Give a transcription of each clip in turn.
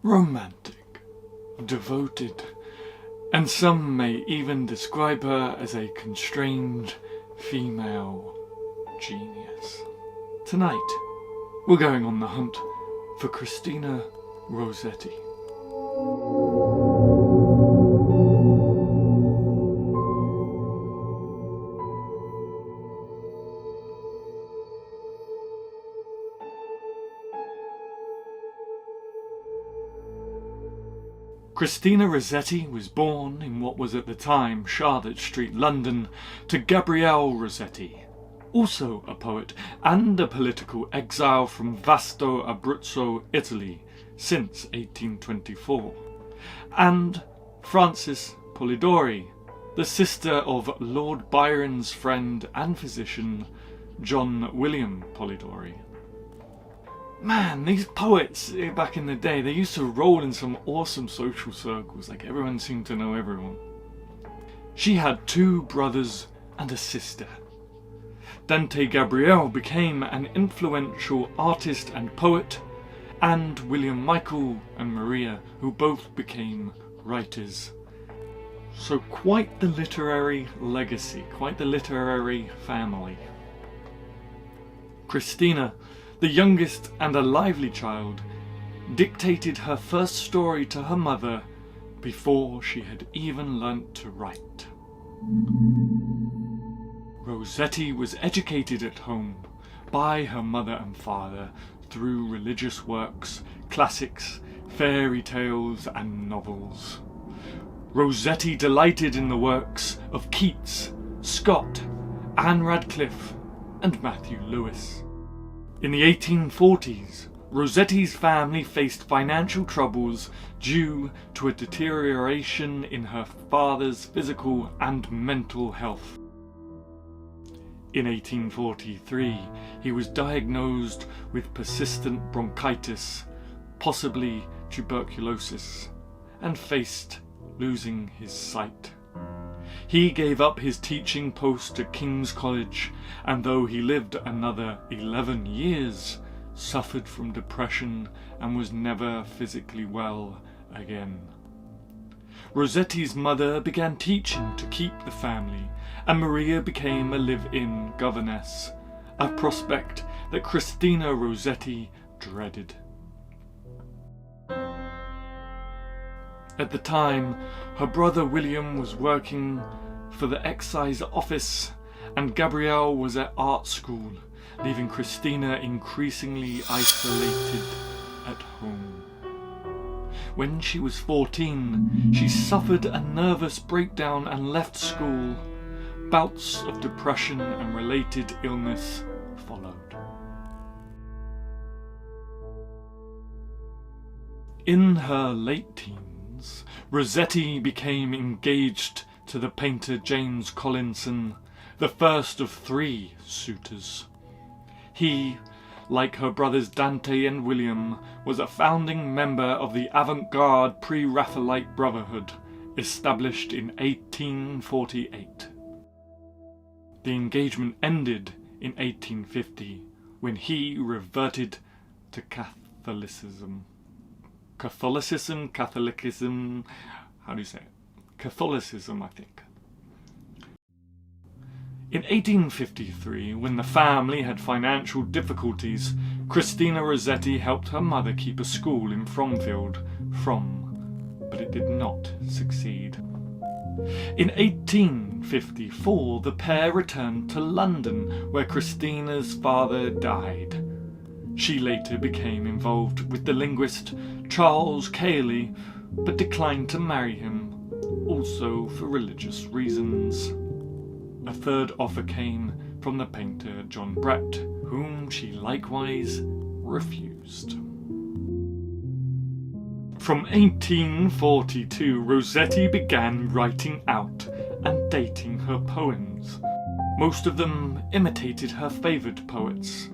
romantic, devoted, and some may even describe her as a constrained female genius. Tonight, we're going on the hunt for Christina Rossetti. Christina Rossetti was born in what was at the time Charlotte Street, London, to Gabriele Rossetti, also a poet and a political exile from Vasto, Abruzzo, Italy, since 1824, and Frances Polidori, the sister of Lord Byron's friend and physician John William Polidori. Man, these poets back in the day, they used to roll in some awesome social circles, like everyone seemed to know everyone. She had 2 brothers and a sister. Dante Gabriel became an influential artist and poet, and William Michael and Maria, who both became writers. So quite the literary legacy, quite the literary family. Christina, the youngest and a lively child, dictated her first story to her mother before she had even learnt to write. Rossetti was educated at home by her mother and father through religious works, classics, fairy tales and novels. Rossetti delighted in the works of Keats, Scott, Anne Radcliffe and Matthew Lewis. In the 1840s, Rossetti's family faced financial troubles due to a deterioration in her father's physical and mental health. In 1843, he was diagnosed with persistent bronchitis, possibly tuberculosis, and faced losing his sight. He gave up his teaching post at King's College, and though he lived another 11 years, suffered from depression and was never physically well again. Rossetti's mother began teaching to keep the family, and Maria became a live-in governess, a prospect that Christina Rossetti dreaded. At the time, her brother William was working for the excise office and Gabrielle was at art school, leaving Christina increasingly isolated at home. When she was 14, she suffered a nervous breakdown and left school. Bouts of depression and related illness followed. In her late teens, Rossetti became engaged to the painter James Collinson, the first of 3 suitors. He, like her brothers Dante and William, was a founding member of the avant-garde pre-Raphaelite Brotherhood, established in 1848. The engagement ended in 1850, when he reverted to Catholicism. Catholicism, how do you say it? Catholicism, I think. In 1853, when the family had financial difficulties, Christina Rossetti helped her mother keep a school in Fromfield, but it did not succeed. In 1854, the pair returned to London, where Christina's father died. She later became involved with the linguist Charles Cayley, but declined to marry him, also for religious reasons. A third offer came from the painter John Brett, whom she likewise refused. From 1842, Rossetti began writing out and dating her poems. Most of them imitated her favoured poets.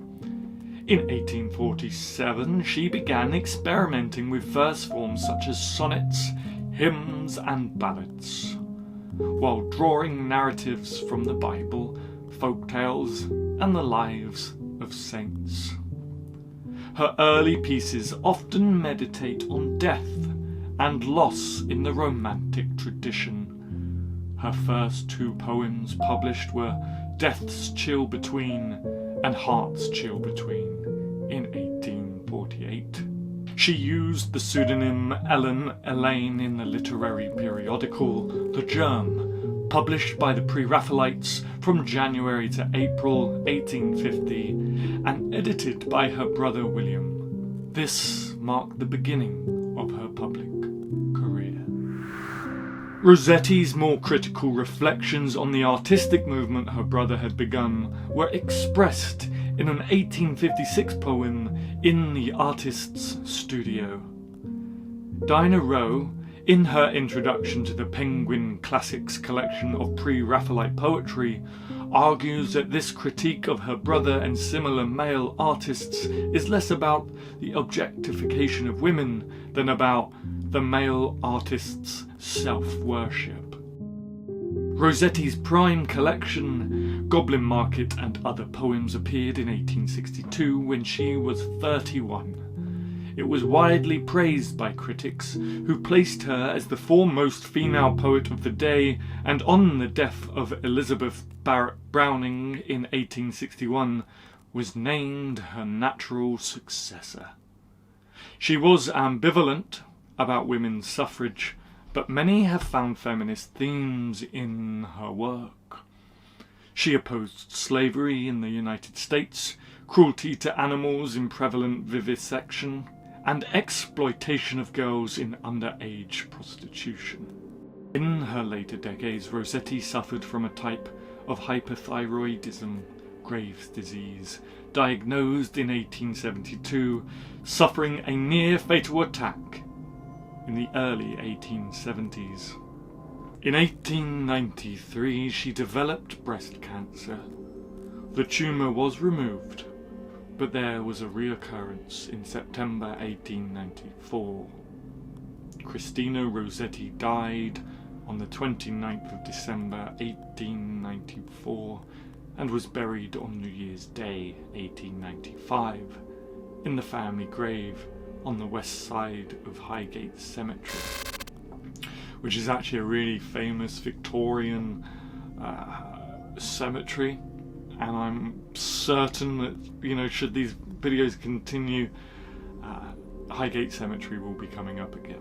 In 1847, she began experimenting with verse forms such as sonnets, hymns and ballads, while drawing narratives from the Bible, folk tales and the lives of saints. Her early pieces often meditate on death and loss in the romantic tradition. Her first two poems published were Death's Chill Between and Heart's Chill Between in 1848. She used the pseudonym Ellen Elaine in the literary periodical The Germ, published by the Pre-Raphaelites from January to April 1850 and edited by her brother William. This marked the beginning of her public career. Rossetti's more critical reflections on the artistic movement her brother had begun were expressed in an 1856 poem In the Artist's Studio. Dinah Rowe, in her introduction to the Penguin Classics collection of pre-Raphaelite poetry, argues that this critique of her brother and similar male artists is less about the objectification of women than about the male artist's self-worship. Rossetti's prime collection, Goblin Market and Other Poems, appeared in 1862 when she was 31. It was widely praised by critics, who placed her as the foremost female poet of the day, and on the death of Elizabeth Barrett Browning in 1861, was named her natural successor. She was ambivalent about women's suffrage, but many have found feminist themes in her work. She opposed slavery in the United States, cruelty to animals in prevalent vivisection, and exploitation of girls in underage prostitution. In her later decades, Rossetti suffered from a type of hyperthyroidism, Graves' disease, diagnosed in 1872, suffering a near-fatal attack in the early 1870s. In 1893, she developed breast cancer. The tumour was removed, but there was a reoccurrence in September 1894. Christina Rossetti died on the 29th of December 1894 and was buried on New Year's Day 1895 in the family grave on the west side of Highgate Cemetery, which is actually a really famous Victorian cemetery. And I'm certain that, should these videos continue, Highgate Cemetery will be coming up again.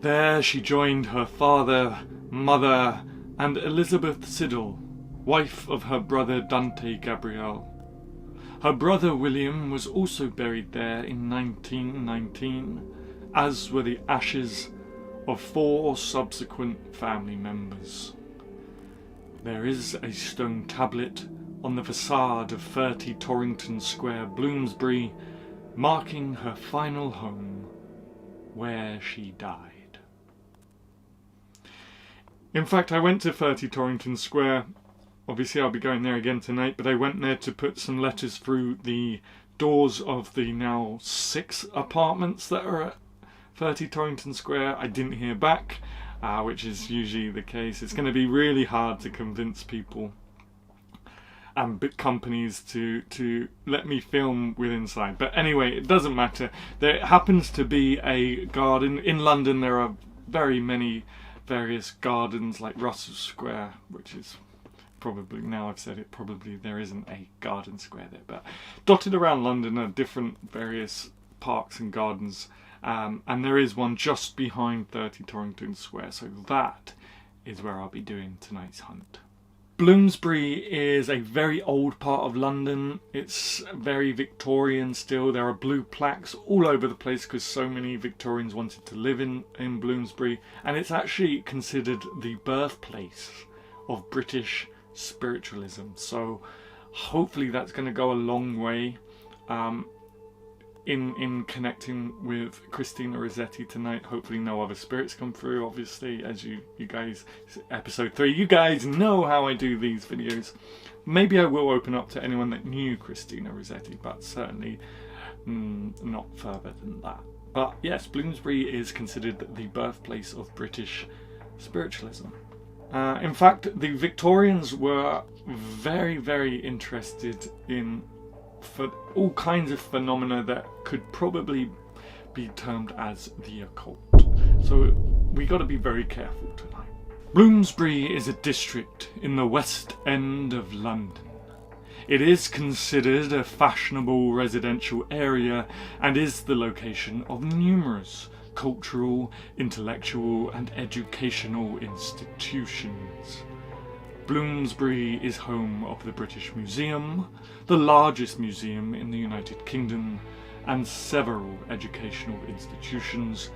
There she joined her father, mother, and Elizabeth Siddal, wife of her brother Dante Gabriel. Her brother William was also buried there in 1919, as were the ashes of 4 subsequent family members. There is a stone tablet on the facade of 30 Torrington Square, Bloomsbury, marking her final home, where she died. In fact, I went to 30 Torrington Square. Obviously I'll be going there again tonight, but I went there to put some letters through the doors of the now 6 apartments that are at 30 Torrington Square. I didn't hear back, which is usually the case. It's going to be really hard to convince people and big companies to let me film with inside. But anyway, it doesn't matter. There happens to be a garden. In London there are very many various gardens, like Russell Square, which is probably, now I've said it, probably there isn't a garden square there, but dotted around London are different various parks and gardens, and there is one just behind 30 Torrington Square, so that is where I'll be doing tonight's hunt. Bloomsbury is a very old part of London. It's very Victorian still. There are blue plaques all over the place because so many Victorians wanted to live in Bloomsbury, and it's actually considered the birthplace of British spiritualism, so hopefully that's going to go a long way in connecting with Christina Rossetti tonight. Hopefully no other spirits come through, obviously, as you guys, episode 3, you guys know how I do these videos. Maybe I will open up to anyone that knew Christina Rossetti, but certainly not further than that. But yes, Bloomsbury is considered the birthplace of British spiritualism. In fact, the Victorians were very, very interested in for all kinds of phenomena that could probably be termed as the occult. So we got to be very careful tonight. Bloomsbury is a district in the West End of London. It is considered a fashionable residential area and is the location of numerous cultural, intellectual and educational institutions. Bloomsbury is home of the British Museum, the largest museum in the United Kingdom, and several educational institutions,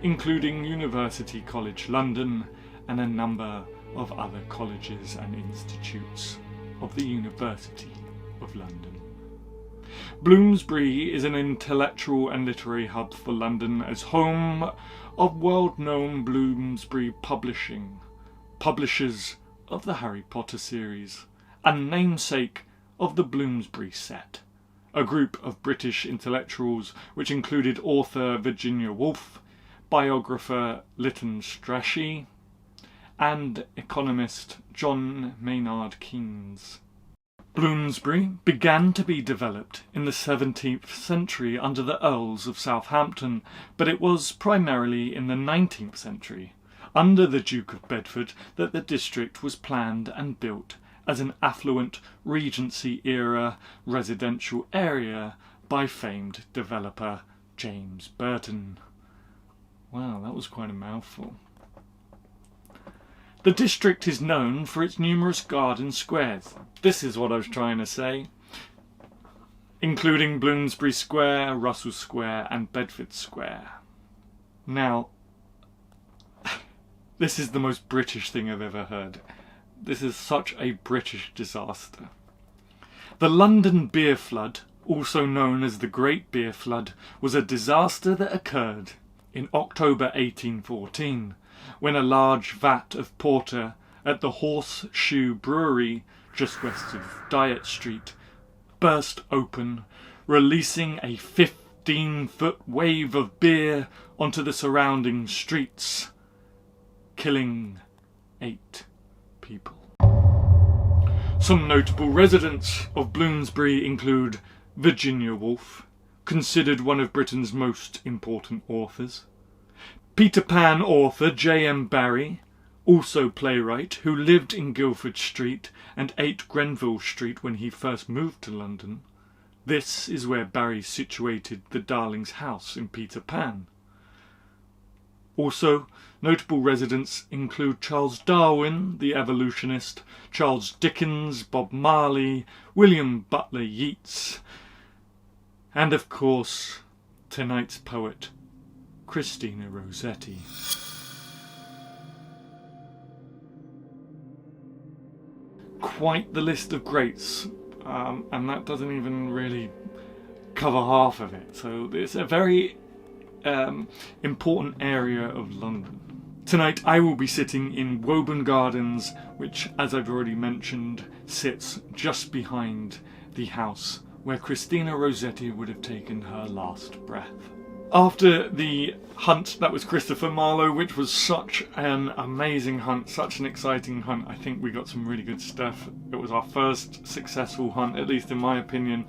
including University College London and a number of other colleges and institutes of the University of London. Bloomsbury is an intellectual and literary hub for London as home of world-known Bloomsbury Publishing, publishers of the Harry Potter series, and namesake of the Bloomsbury set, a group of British intellectuals which included author Virginia Woolf, biographer Lytton Strachey, and economist John Maynard Keynes. Bloomsbury began to be developed in the 17th century under the Earls of Southampton, but it was primarily in the 19th century, under the Duke of Bedford, that the district was planned and built as an affluent Regency-era residential area by famed developer James Burton. Wow, that was quite a mouthful. The district is known for its numerous garden squares. This is what I was trying to say. Including Bloomsbury Square, Russell Square and Bedford Square. Now, this is the most British thing I've ever heard. This is such a British disaster. The London Beer Flood, also known as the Great Beer Flood, was a disaster that occurred in October 1814, when a large vat of porter at the Horseshoe Brewery, just west of Dyot Street, burst open, releasing a 15-foot wave of beer onto the surrounding streets, killing 8 people. Some notable residents of Bloomsbury include Virginia Woolf, considered one of Britain's most important authors, Peter Pan author J.M. Barrie, also playwright, who lived in Guildford Street and 8 Grenville Street when he first moved to London. This is where Barrie situated the Darling's house in Peter Pan. Also, notable residents include Charles Darwin, the evolutionist, Charles Dickens, Bob Marley, William Butler Yeats, and of course, tonight's poet, Christina Rossetti. Quite the list of greats, and that doesn't even really cover half of it, so it's a very important area of London. Tonight I will be sitting in Woburn Gardens, which, as I've already mentioned, sits just behind the house where Christina Rossetti would have taken her last breath. After the hunt that was Christopher Marlowe, which was such an amazing hunt, such an exciting hunt, I think we got some really good stuff. It was our first successful hunt, at least in my opinion.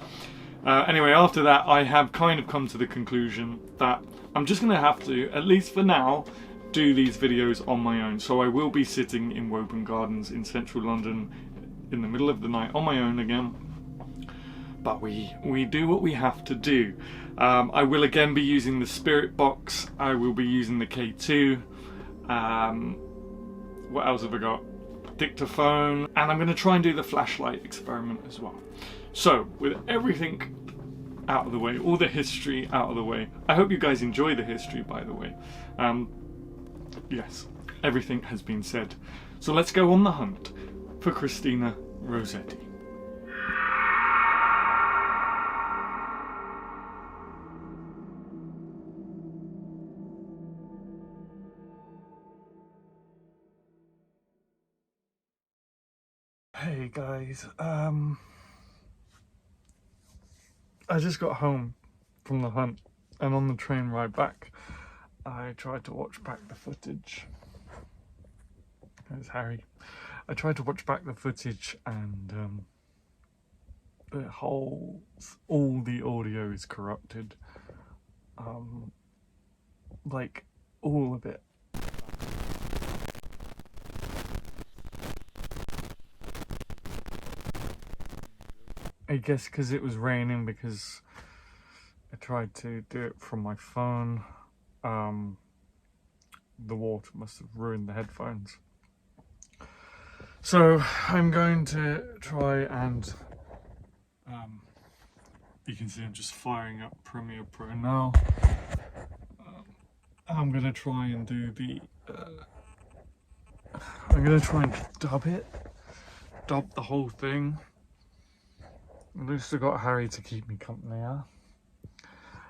Anyway, after that I have kind of come to the conclusion that I'm just going to have to, at least for now, do these videos on my own. So I will be sitting in Woburn Gardens in central London in the middle of the night on my own again. But we do what we have to do. I will again be using the Spirit Box. I will be using the K2. What else have I got? Dictaphone. And I'm going to try and do the flashlight experiment as well. So, with everything out of the way, all the history out of the way. I hope you guys enjoy the history, by the way. Yes, everything has been said. So let's go on the hunt for Christina Rossetti. Hey guys, I just got home from the hunt, and on the train ride back I tried to watch back the footage. There's Harry. I tried to watch back the footage and all the audio is corrupted. Like, all of it. I guess because it was raining, because I tried to do it from my phone. The water must have ruined the headphones. So I'm going to try and you can see I'm just firing up Premiere Pro now. I'm going to try and do the I'm going to try and dub the whole thing. At least I got Harry to keep me company, yeah?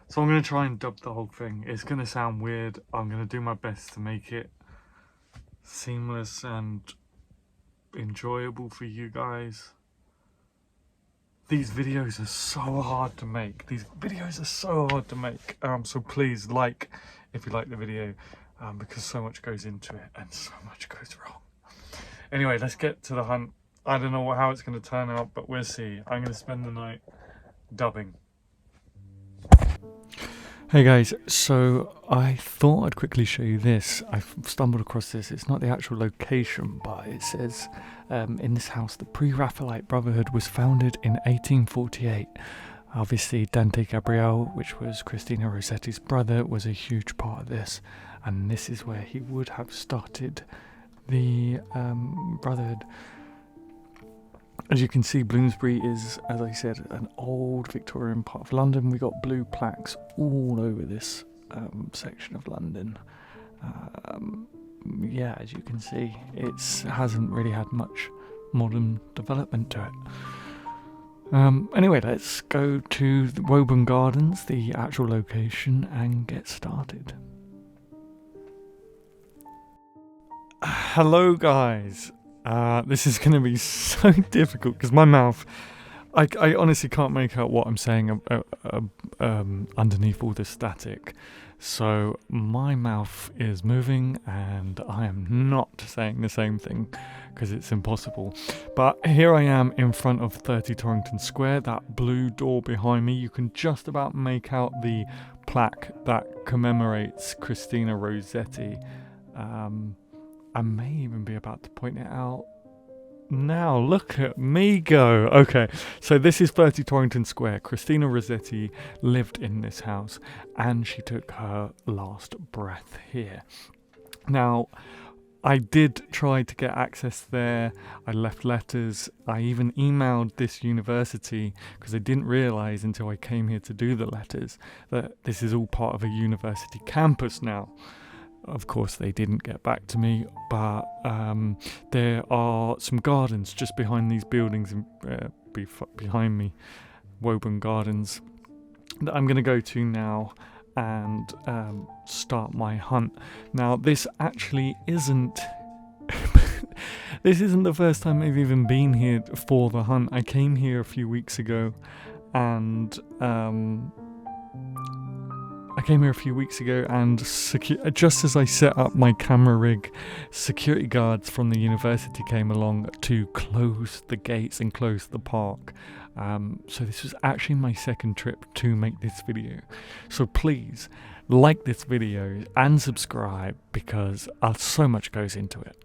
So I'm going to try and dub the whole thing. It's going to sound weird. I'm going to do my best to make it seamless and enjoyable for you guys. These videos are so hard to make. So please like if you like the video, because so much goes into it and so much goes wrong. Anyway, let's get to the hunt. I don't know how it's going to turn out, but we'll see. I'm going to spend the night dubbing. Hey guys, so I thought I'd quickly show you this. I've stumbled across this. It's not the actual location, but it says in this house, the Pre-Raphaelite Brotherhood was founded in 1848. Obviously, Dante Gabriel, which was Christina Rossetti's brother, was a huge part of this. And this is where he would have started the Brotherhood. As you can see, Bloomsbury is, as I said, an old Victorian part of London. We got blue plaques all over this section of London. Yeah, as you can see, it hasn't really had much modern development to it. Anyway, let's go to the Woburn Gardens, the actual location, and get started. Hello guys. This is going to be so difficult because my mouth, I honestly can't make out what I'm saying underneath all this static. So my mouth is moving and I am not saying the same thing because it's impossible. But here I am in front of 30 Torrington Square, that blue door behind me. You can just about make out the plaque that commemorates Christina Rossetti. I may even be about to point it out now. Look at me go. Okay, so this is 30 Torrington Square. Christina Rossetti lived in this house and she took her last breath here. Now, I did try to get access there. I left letters. I even emailed this university because I didn't realise until I came here to do the letters that this is all part of a university campus now. Of course, they didn't get back to me, but there are some gardens just behind these buildings, behind me, Woburn Gardens, that I'm going to go to now and start my hunt. Now, this actually isn't this isn't the first time I've even been here for the hunt. I came here a few weeks ago, and just as I set up my camera rig, security guards from the university came along to close the gates and close the park. So this was actually my second trip to make this video. So please like this video and subscribe because so much goes into it.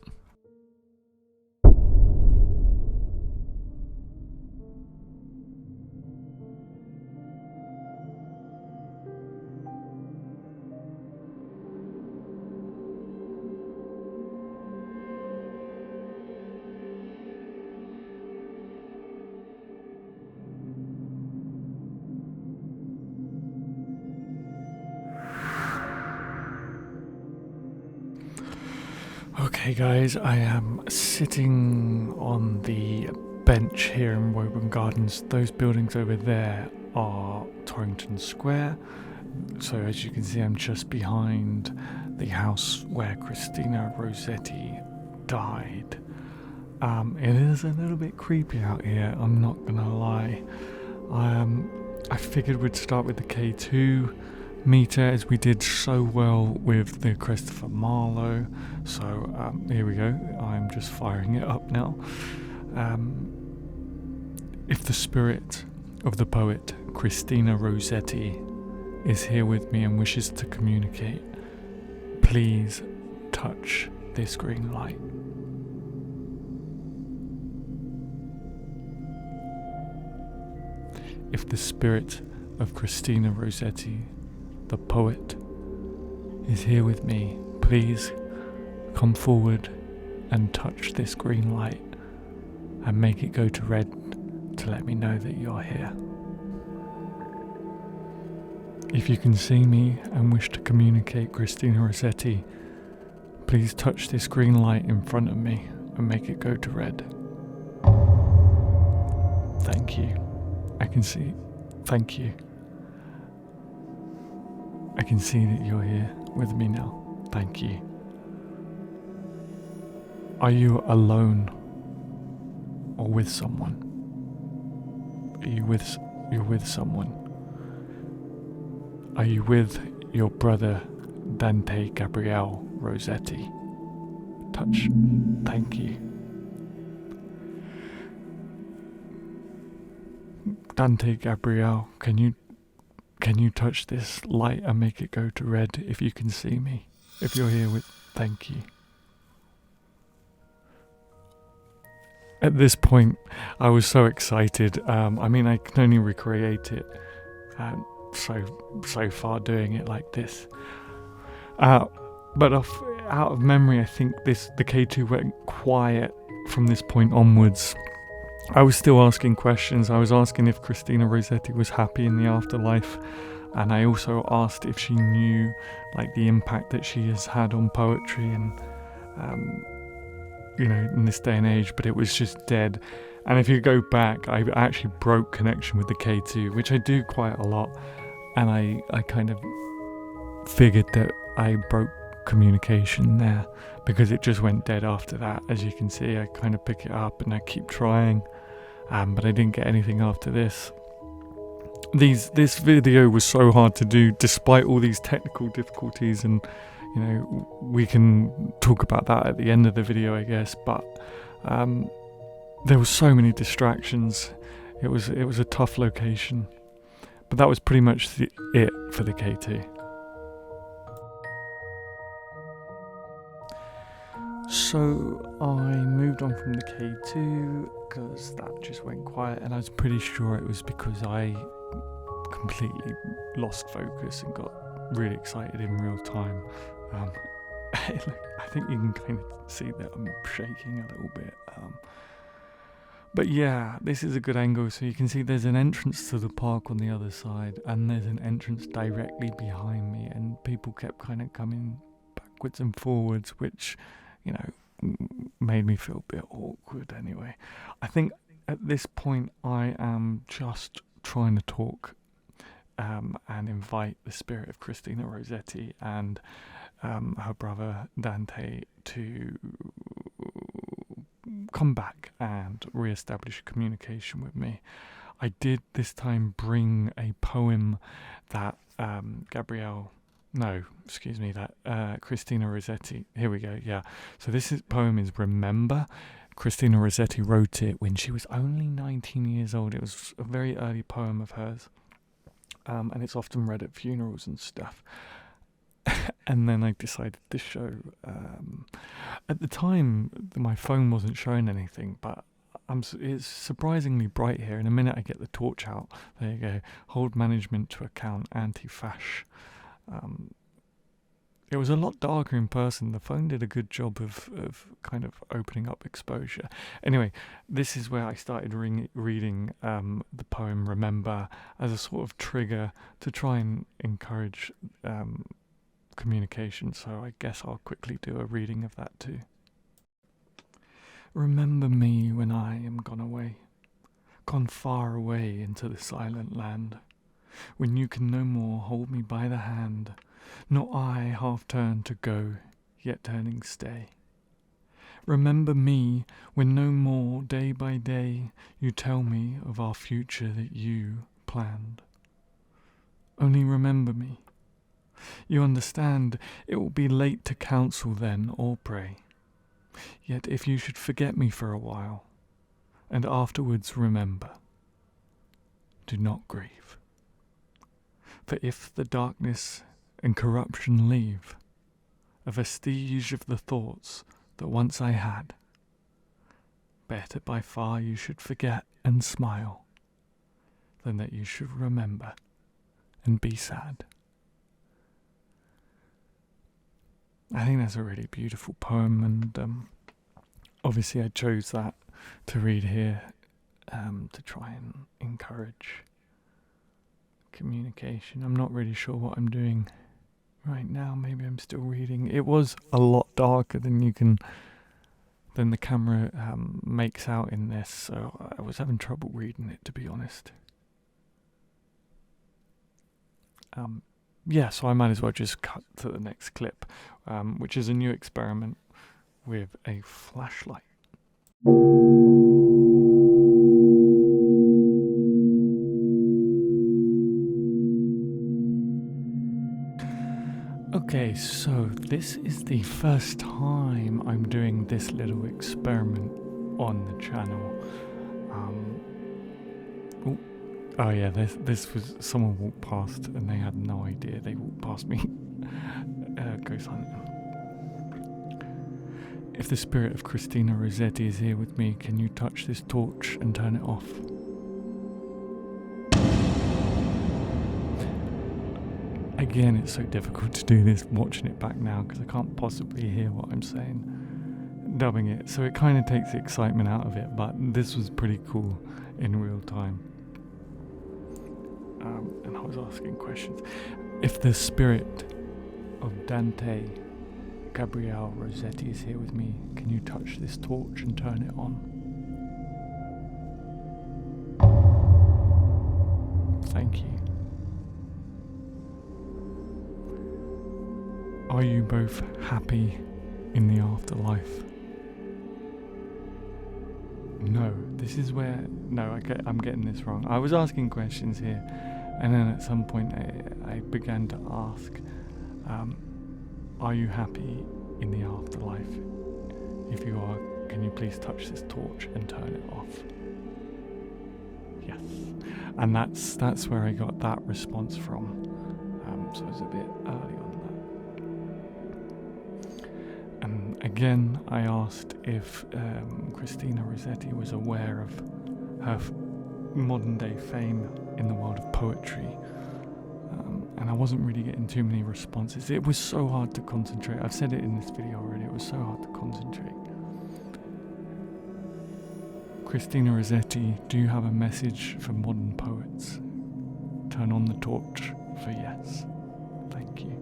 Okay guys, I am sitting on the bench here in Woburn Gardens. Those buildings over there are Torrington Square. So as you can see, I'm just behind the house where Christina Rossetti died. It is a little bit creepy out here, I'm not gonna lie. I figured we'd start with the K2 meter as we did so well with the Christopher Marlowe. So here we go, I'm just firing it up now. If the spirit of the poet Christina Rossetti is here with me and wishes to communicate, please touch this green light. If the spirit of Christina Rossetti, the poet, is here with me, please come forward and touch this green light and make it go to red to let me know that you're here. If you can see me and wish to communicate Christina Rossetti, please touch this green light in front of me and make it go to red. Thank you. I can see. Thank you. I can see that you're here with me now. Thank you. Are you alone or with someone? You're with someone. Are you with your brother Dante Gabriele Rossetti? Touch. Thank you. Dante Gabriele, can you touch this light and make it go to red if you can see me? If you're here with... Thank you. At this point, I was so excited. I can only recreate it so far doing it like this. But out of memory, I think the K2 went quiet from this point onwards. I was still asking questions. I was asking if Christina Rossetti was happy in the afterlife, and I also asked if she knew the impact that she has had on poetry and in this day and age, but it was just dead. And if you go back, I actually broke connection with the K2, which I do quite a lot, and I kind of figured that I broke communication there because it just went dead after that. As you can see, I kind of pick it up and I keep trying, but I didn't get anything after this. This video was so hard to do despite all these technical difficulties, and we can talk about that at the end of the video, I guess, but there were so many distractions. It was a tough location, but that was pretty much it for the K2. So I moved on from the K2 because that just went quiet, and I was pretty sure it was because I completely lost focus and got really excited in real time. I think you can kind of see that I'm shaking a little bit. But yeah, this is a good angle, so you can see there's an entrance to the park on the other side, and there's an entrance directly behind me, and people kept kind of coming backwards and forwards, which made me feel a bit awkward anyway. I think at this point I am just trying to talk and invite the spirit of Christina Rossetti and her brother Dante to come back and re-establish communication with me. I did this time bring a poem that Christina Rossetti, here we go, yeah. So poem is Remember. Christina Rossetti wrote it when she was only 19 years old. It was a very early poem of hers, and it's often read at funerals and stuff. And then I decided to show, at the time my phone wasn't showing anything, but it's surprisingly bright here. In a minute I get the torch out. There you go. Hold management to account, anti-fash. It was a lot darker in person. The phone did a good job of kind of opening up exposure. Anyway, this is where I started reading the poem Remember as a sort of trigger to try and encourage communication. So I guess I'll quickly do a reading of that too. Remember me when I am gone away, gone far away into the silent land, when you can no more hold me by the hand, nor I half turn to go, yet turning stay. Remember me when no more day by day you tell me of our future that you planned. Only remember me. You understand, it will be late to counsel then or pray. Yet if you should forget me for a while, and afterwards remember, do not grieve. For if the darkness and corruption leave a vestige of the thoughts that once I had, better by far you should forget and smile than that you should remember and be sad. I think that's a really beautiful poem, and obviously I chose that to read here to try and encourage communication. I'm not really sure what I'm doing right now. Maybe I'm still reading. It was a lot darker than the camera makes out in this, so I was having trouble reading it, to be honest. So I might as well just cut to the next clip, which is a new experiment with a flashlight. Okay, so this is the first time I'm doing this little experiment on the channel. Oh yeah, this was, someone walked past and they had no idea they walked past me. Go silent. If the spirit of Christina Rossetti is here with me, can you touch this torch and turn it off? Again, it's so difficult to do this watching it back now because I can't possibly hear what I'm saying dubbing it, so it kind of takes the excitement out of it, but this was pretty cool in real time. And I was asking questions. If the spirit of Dante Gabriele Rossetti is here with me, can you touch this torch and turn it on? Thank you. Are you both happy in the afterlife? No, this is where... No, I'm getting this wrong. I was asking questions here, and then at some point I began to ask, are you happy in the afterlife? If you are, can you please touch this torch and turn it off? Yes. And that's where I got that response from. So it's a bit early on that. And again, I asked if Christina Rossetti was aware of her modern day fame in the world of poetry. And I wasn't really getting too many responses. It was so hard to concentrate. I've said it in this video already. It was so hard to concentrate. Christina Rossetti, do you have a message for modern poets? Turn on the torch for yes. Thank you.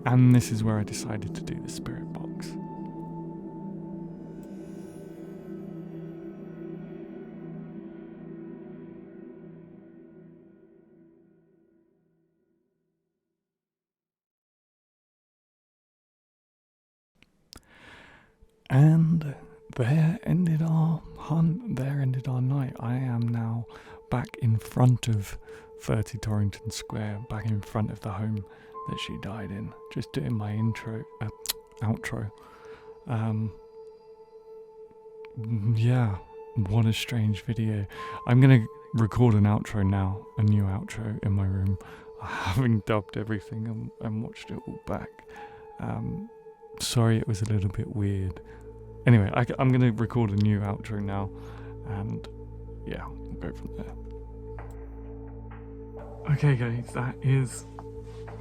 And this is where I decided to do the spirit box. And there ended our hunt, there ended our night. I am now back in front of 30 Torrington Square, back in front of the home that she died in. Just doing my outro. Yeah, what a strange video. I'm gonna record an outro now, a new outro in my room, having dubbed everything and watched it all back. Sorry it was a little bit weird. Anyway, I'm going to record a new outro now, and yeah, we'll go from there. Okay guys, that is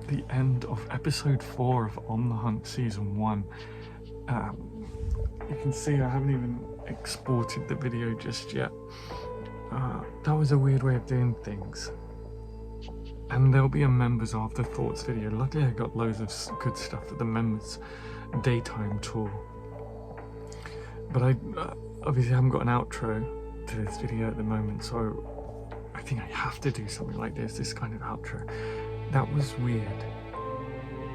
the end of episode 4 of On the Hunt season 1. You can see I haven't even exported the video just yet. That was a weird way of doing things. And there'll be a members afterthoughts video. Luckily I got loads of good stuff for the members daytime tour. But I obviously haven't got an outro to this video at the moment, so I think I have to do something like this kind of outro. That was weird.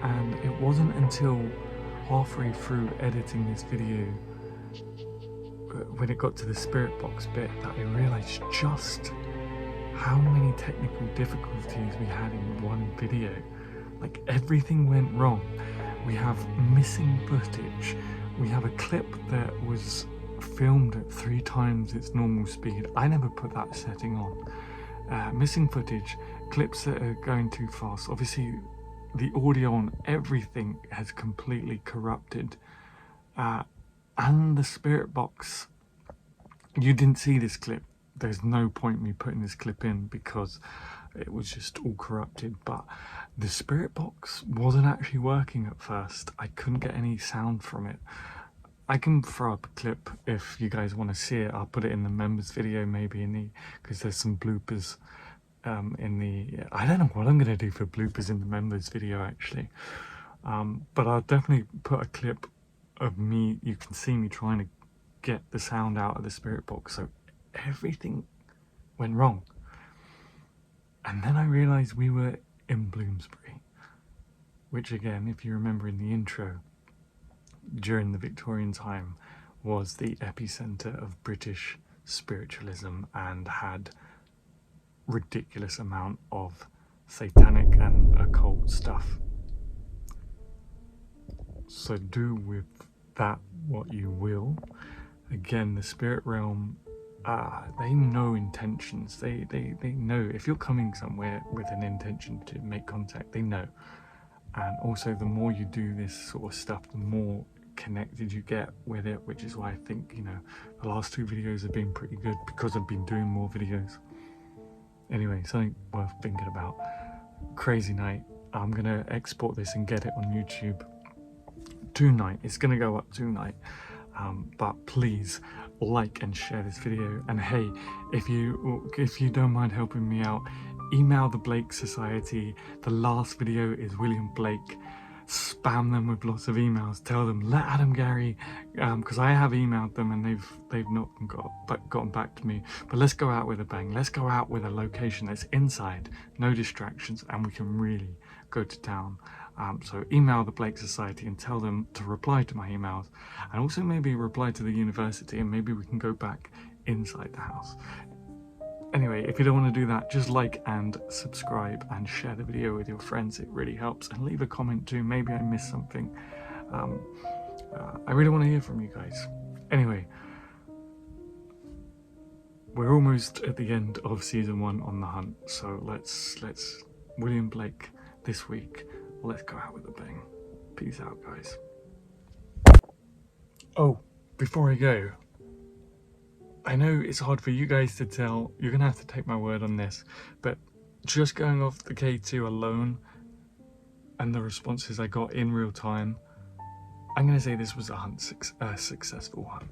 And it wasn't until halfway through editing this video, when it got to the spirit box bit, that I realised just how many technical difficulties we had in one video. Like, everything went wrong. We have missing footage. We have a clip that was filmed at 3 times its normal speed. I never put that setting on. Missing footage, clips that are going too fast. Obviously the audio on everything has completely corrupted. And the spirit box, you didn't see this clip. There's no point me putting this clip in because it was just all corrupted, but the spirit box wasn't actually working at first. I couldn't get any sound from it. I can throw up a clip if you guys want to see it. I'll put it in the members video, maybe because there's some bloopers in the, I don't know what I'm going to do for bloopers in the members video actually, but I'll definitely put a clip of me. You can see me trying to get the sound out of the spirit box. So everything went wrong, and then I realized we were in Bloomsbury, which again, if you remember in the intro, during the Victorian time was the epicenter of British spiritualism and had ridiculous amount of satanic and occult stuff. So do with that what you will. Again, the spirit realm, they know intentions. They know if you're coming somewhere with an intention to make contact, they know. And also, the more you do this sort of stuff, the more connected you get with it, which is why I think, you know, the last 2 videos have been pretty good because I've been doing more videos. Anyway, something worth thinking about. Crazy night. I'm gonna export this and get it on YouTube tonight. It's gonna go up tonight. But please like and share this video, and hey, if you don't mind helping me out, email the Blake Society. The last video is William Blake. Spam them with lots of emails. Tell them, let Adam Gary, because I have emailed them and they've not gotten back to me. But let's go out with a bang. Let's go out with a location that's inside, no distractions, and we can really go to town. So email the Blake Society and tell them to reply to my emails, and also maybe reply to the university, and maybe we can go back inside the house. Anyway, if you don't want to do that, just like and subscribe and share the video with your friends. It really helps. And leave a comment too. Maybe I missed something. I really want to hear from you guys. Anyway, we're almost at the end of season 1 on the hunt. So let's William Blake this week. Let's go out with a bang. Peace out, guys. Oh, before I go, I know it's hard for you guys to tell. You're gonna have to take my word on this, but just going off the K2 alone and the responses I got in real time, I'm gonna say this was a successful hunt.